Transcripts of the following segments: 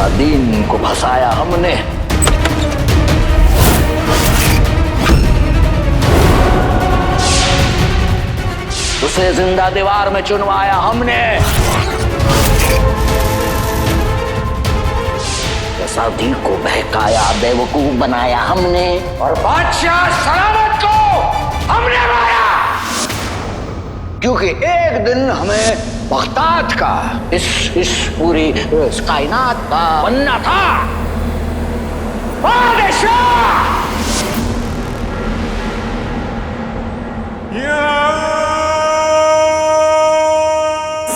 Aladdin को फंसाया हमने, उसे जिंदा दीवार में चुनवाया हमने, साधी को बहकाया, बेवकूफ बनाया हमने, और बादशाह सलामत को हमने मारा। क्योंकि एक दिन हमें बगदाद का इस पूरी कायनात का बनना था बादशाह।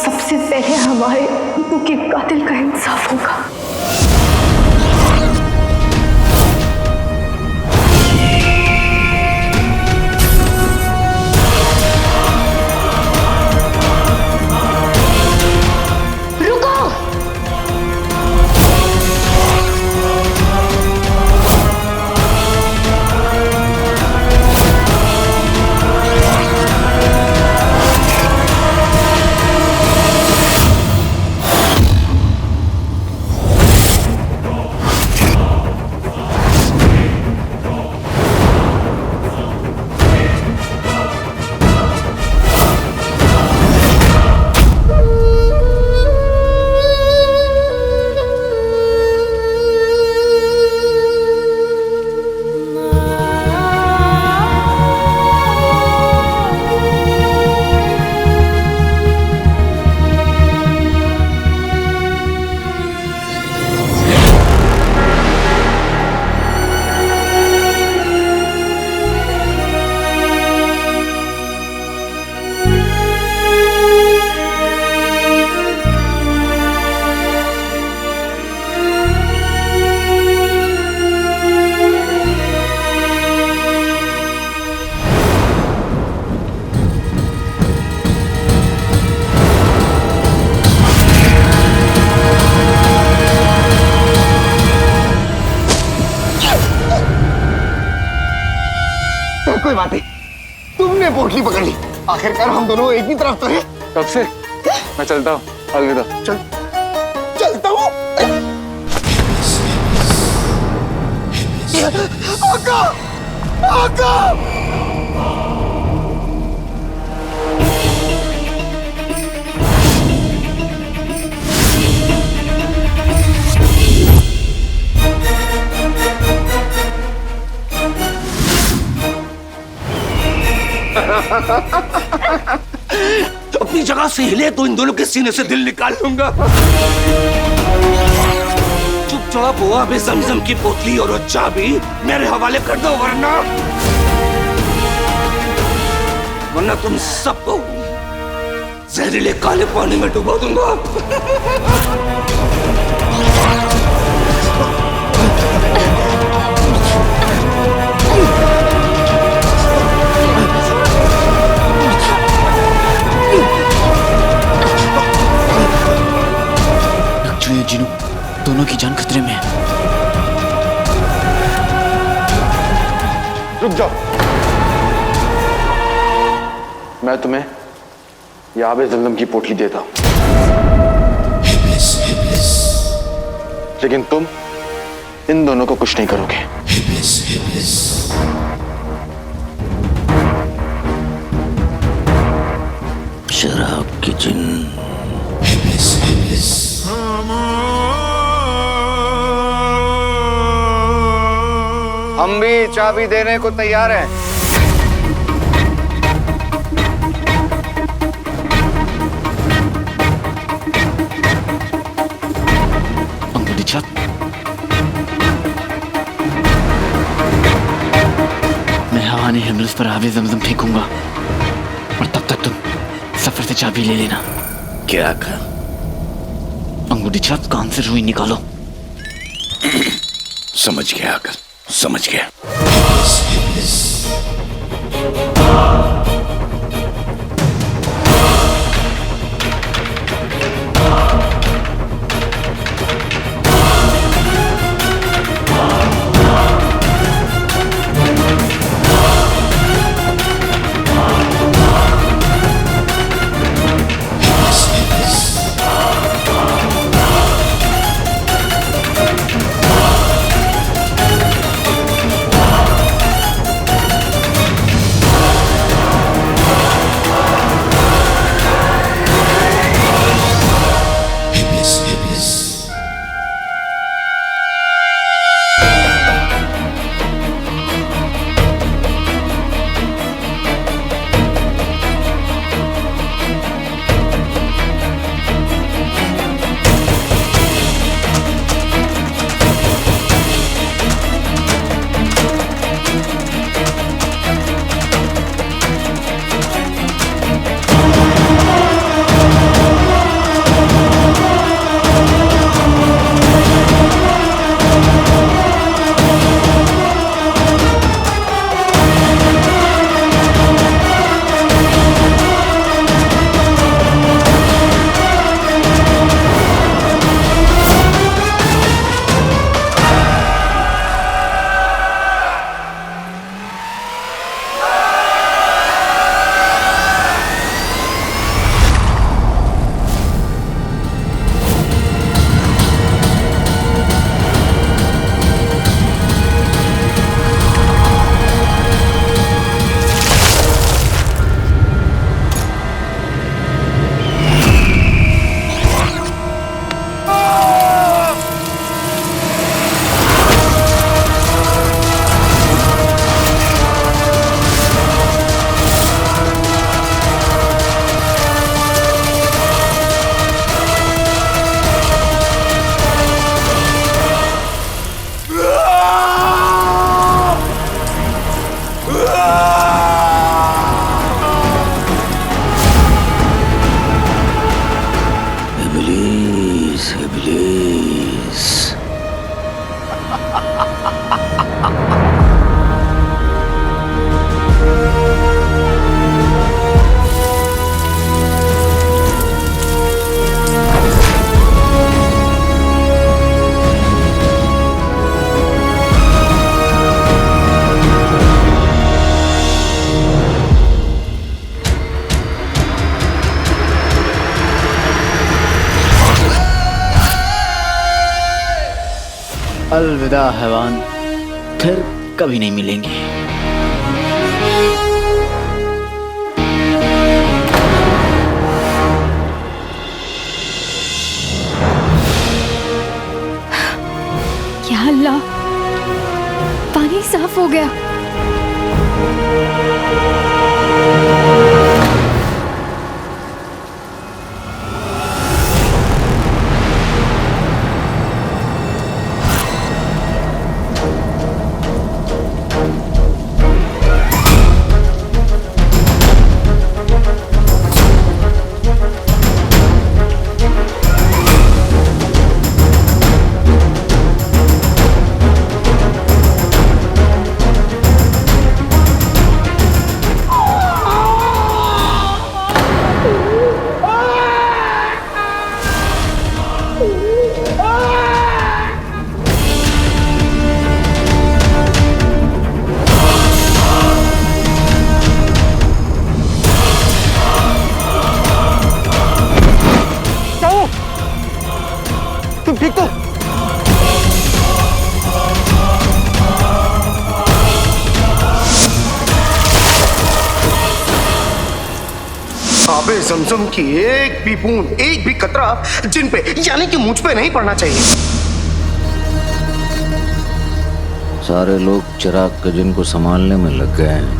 सबसे पहले हमारे अबू के कातिल का इंसाफ होगा। कोई बात नहीं, तुमने पोटली पकड़ ली। आखिरकार हम दोनों एक ही तरफ तो हैं। कब से? मैं चलता हूँ, अलविदा। चलता हूँ। आका, आका। अपनी जगह से हिले तो इन दोनों के सीने से दिल निकाल लूंगा। चुपचाप हुआ भी जमजम की पोतली और वो चाबी मेरे हवाले कर दो, वरना तुम सबको जहरीले काले पानी में डुबा दूंगा। जिनू दोनों की जान खतरे में है। रुक जाओ, मैं तुम्हें याब ज़मज़म की पोटली देता हूं, लेकिन तुम इन दोनों को कुछ नहीं करोगे। शराब की जिन हम भी चाबी देने को तैयार हैं। अंगूठी छत, मैं हवानी हिमरस पर आबे ज़मज़म फेंकूंगा और तब तक तुम सफर से चाबी ले लेना। क्या कहा? अंगूठी छत, कान से रुई निकालो। समझ गया आकर, समझ गया। इब्लीस इब्लीस। अलविदा हैवान, फिर कभी नहीं मिलेंगे। या अल्लाह, पानी साफ हो गया। तुम ठीक तो? आबे ज़मज़म की एक भी बूंद, एक भी कतरा जिन पे यानी कि मुझ पे नहीं पड़ना चाहिए। सारे लोग चिराग के जिन को संभालने में लग गए हैं।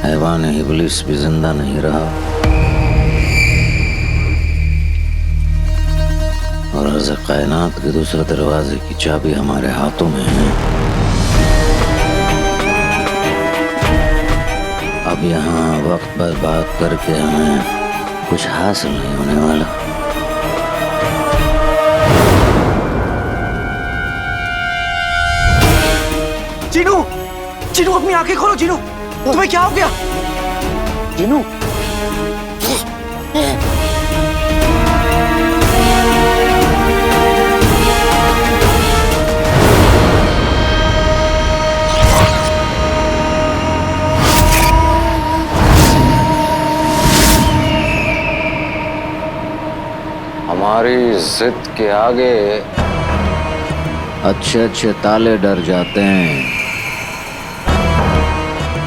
हैवान इब्लीस भी जिंदा नहीं रहा और अर्ज़ कायनात के दूसरे दरवाजे की चाबी हमारे हाथों में है। अब यहाँ वक्त बर्बाद करके हमें कुछ हासिल नहीं होने वाला। जीनू, जीनू अपनी आंखें खोलो। जीनू, तुम्हें क्या हो गया? जीनू, हमारी जिद के आगे अच्छे अच्छे ताले डर जाते हैं।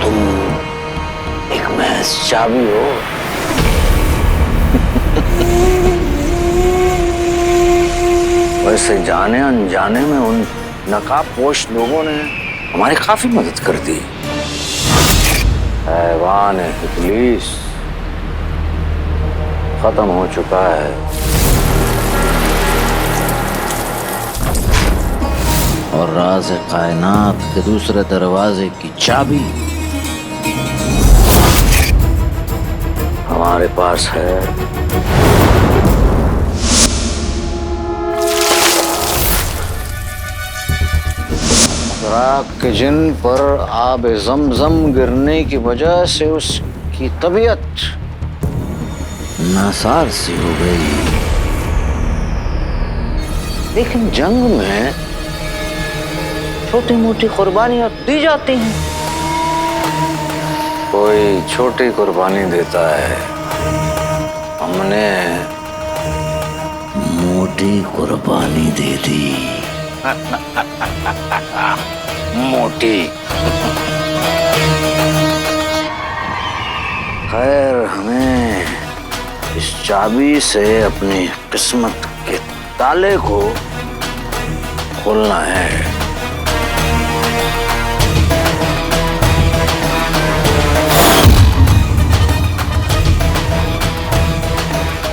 तुम एक महज चाबी हो। वैसे जाने अनजाने में उन नकाबपोश लोगों ने हमारी काफी मदद कर दी। हैवान इब्लीस खत्म हो चुका है और राज़ कायनात के दूसरे दरवाजे की चाबी हमारे पास है। चिराग के जिन पर आब ज़मज़म गिरने की वजह से उसकी तबीयत नासार सी हो गई, लेकिन जंग में छोटी मोटी कुर्बानियां दी जाती हैं। कोई छोटी कुर्बानी देता है, हमने मोटी कुर्बानी दे दी। मोटी। खैर, हमें इस चाबी से अपनी किस्मत के ताले को खोलना है।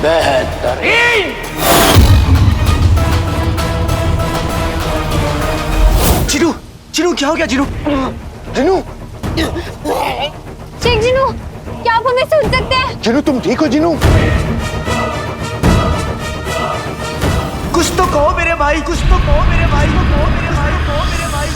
बेहतरीन। जीनू, जीनू क्या हो गया? जीनू, जीनू, शेख जीनू, क्या आप हमें सुन सकते हैं? जीनू तुम ठीक हो? जीनू, कुछ तो कहो मेरे भाई, कुछ तो कहो मेरे भाई, कहो मेरे भाई, कहो मेरे भाई।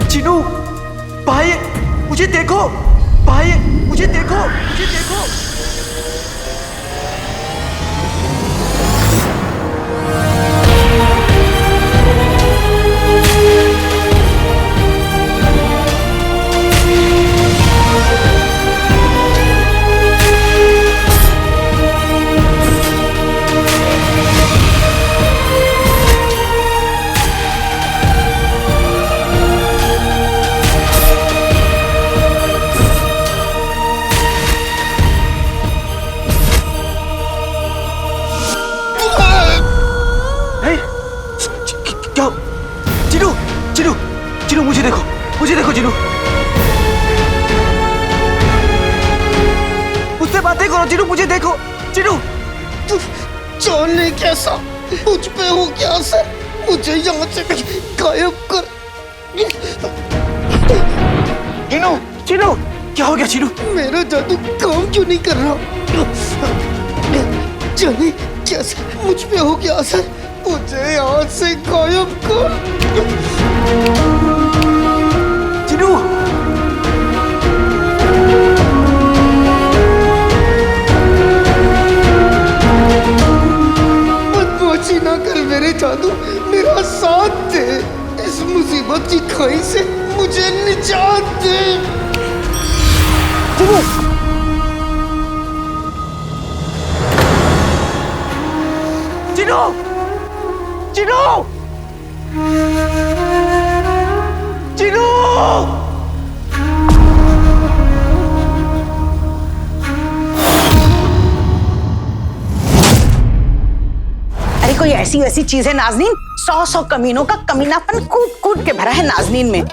चिनू भाई मुझे देखो, भाई मुझे देखो, मुझे देखो। क्या? चिनू, चिनू, चिनू मुझे देखो, मुझे देखो चिनू। मुझसे बातें करो चिनू, मुझे देखो चिनू। जाने कैसा मुझ पे हो क्या असर, मुझे यहाँ से गायब कर। चिनू, चिनू क्या हो गया चिनू? मेरा जादू काम क्यों नहीं कर रहा? जाने कैसा मुझ पे हो क्या असर, मुझे यहाँ से गायब कर। चिनू बदमाशी ना कर मेरे जादू, मेरा साथ दे, इस मुसीबत की खाई से मुझे निजात दे। चिनू चिनू चिनू चिनू। अरे कोई ऐसी वैसी चीज है नाज़नीन? 100 कमीनों का कमीनापन कूट कूट के भरा है नाज़नीन में।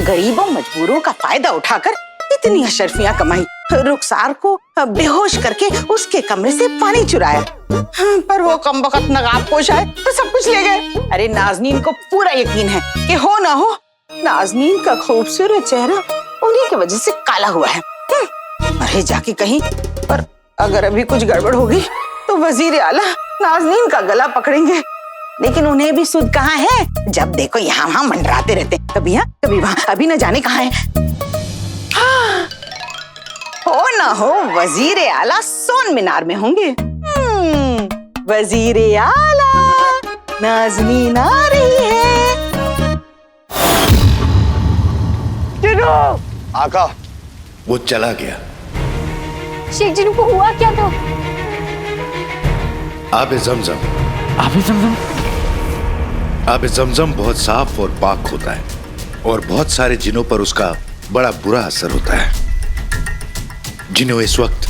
गरीबों मजबूरों का फायदा उठाकर इतनी अशर्फियां कमाई, रुखसार को बेहोश करके उसके कमरे से पानी चुराया, पर वो कमबख्त नकाबपोश आए तो सब कुछ ले गए। अरे नाज़नीन को पूरा यकीन है कि हो ना हो नाज़नीन का खूबसूरत चेहरा उन्हीं की वजह से काला हुआ है। अरे जाके कहीं, पर अगर अभी कुछ गड़बड़ होगी तो वजीर आला नाज़नीन का गला पकड़ेंगे। लेकिन उन्हें भी सुध कहाँ है, जब देखो यहाँ वहाँ मंडराते रहते, कभी यहाँ कभी वहाँ, अभी न जाने कहाँ है। हो ना हो वजीर आला सोन मीनार में होंगे। वजीर आला नाज़नीन आ रही है। आका वो चला गया। शेख जिनू को हुआ क्या था? आबे जमजम, आबे जमजम, आबे जमजम बहुत साफ और पाक होता है और बहुत सारे जिनों पर उसका बड़ा बुरा असर होता है। जिन्हों इस वक्त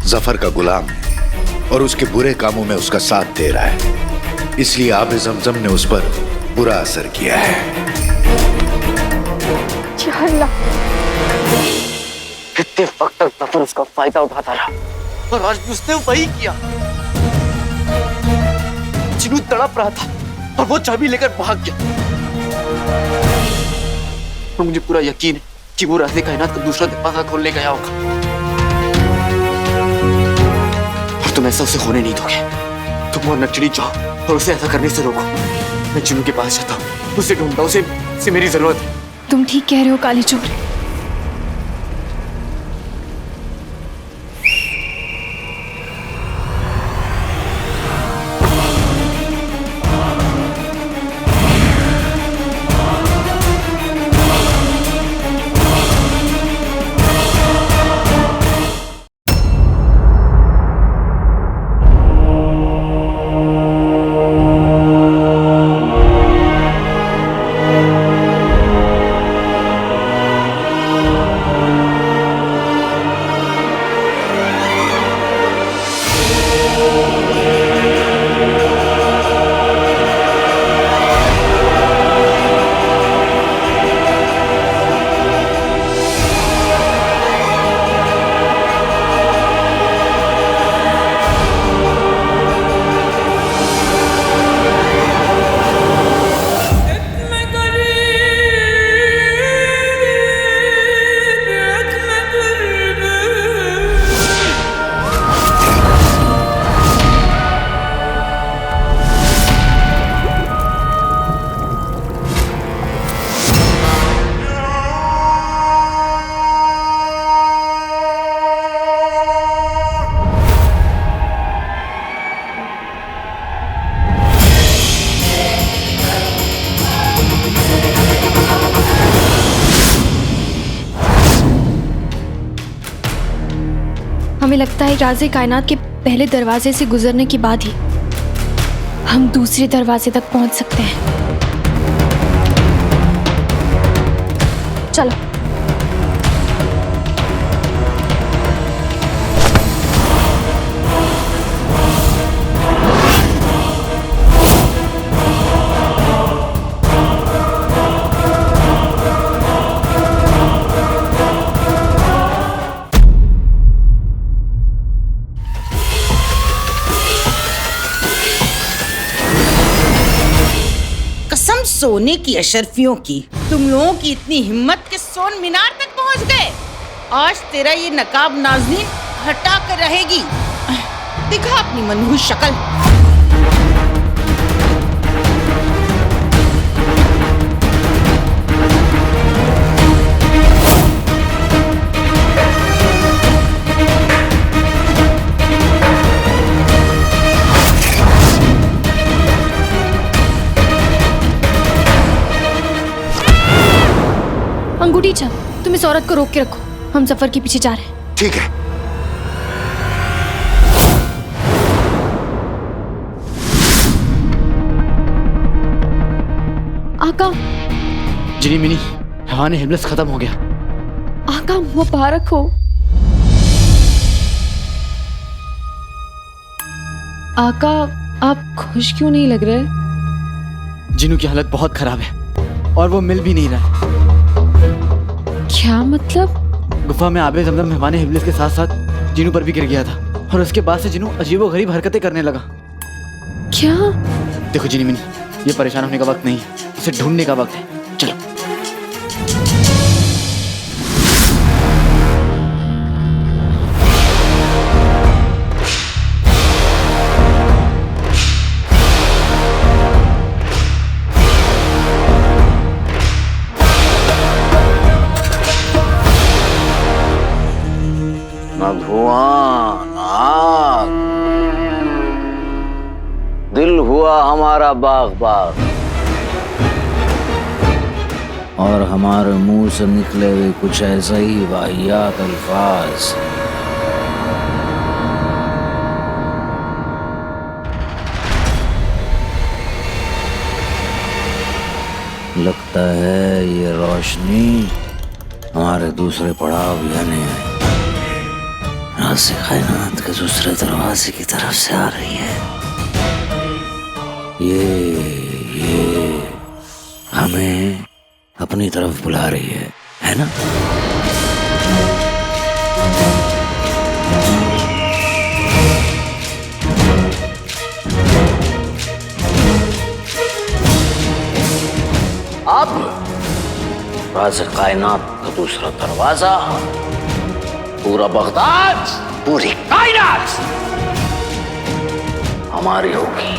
जफर का गुलाम है और उसके बुरे कामों में उसका साथ दे रहा है, इसलिए आबे जमजम ने उस पर बुरा असर किया है। या अल्लाह, कितने वक्त तक जफर उसका फायदा उठाता रहा और आज भी उसने वही किया। चिनू तड़प रहा था और वो चाबी लेकर भाग गया। और मुझे पूरा यकीन है कि वो राज़े कायनात का दूसरा दरवाजा खोलने गया होगा। और तुम ऐसा उसे होने नहीं दोगे। तुम और नटचड़ी जाओ और उसे ऐसा करने से रोको। मैं चिनू के पास जाता हूँ, उसे ढूंढता हूँ, उसे मेरी जरूरत है। तुम ठीक कह रहे हो काली चोर। हमें लगता है राज़े कायनात के पहले दरवाजे से गुजरने के बाद ही हम दूसरे दरवाजे तक पहुंच सकते हैं। चलो। कसम सोने की अशरफियों की, तुम लोगों की इतनी हिम्मत के सोन मीनार तक पहुंच गए। आज तेरा ये नकाब नाज़नीन हटा कर रहेगी। दिखा अपनी मनहूस शक्ल। अंगूठी चल, तुम इस औरत को रोक के रखो, हम जफर के पीछे जा रहे हैं। ठीक है। आका। जिनी मिनी, हवा ने हिमलेस खत्म हो गया। आका मुबारक हो। आका आप खुश क्यों नहीं लग रहे? जिनू की हालत बहुत खराब है और वो मिल भी नहीं रहा है। क्या मतलब? गुफा में आबे जमजम मेहमान हिबलिस के साथ साथ जिनू पर भी गिर गया था और उसके बाद से जिनू अजीबोगरीब हरकतें करने लगा। क्या? देखो जिनी मिनी, ये परेशान होने का वक्त नहीं है, इसे ढूंढने का वक्त है। चलो। न धुआं न आग, दिल हुआ हमारा बाग बाग, और हमारे मुंह से निकले हुए कुछ ऐसा ही वाहियात अल्फाज। लगता है ये रोशनी हमारे दूसरे पड़ाव यानी राज़े कायनात के दूसरे दरवाजे की तरफ से आ रही है। ये हमें अपनी तरफ बुला रही है ना? अब राज़े कायनात का दूसरा दरवाजा, पूरा बगदाद, पूरी कायनात हमारी होगी।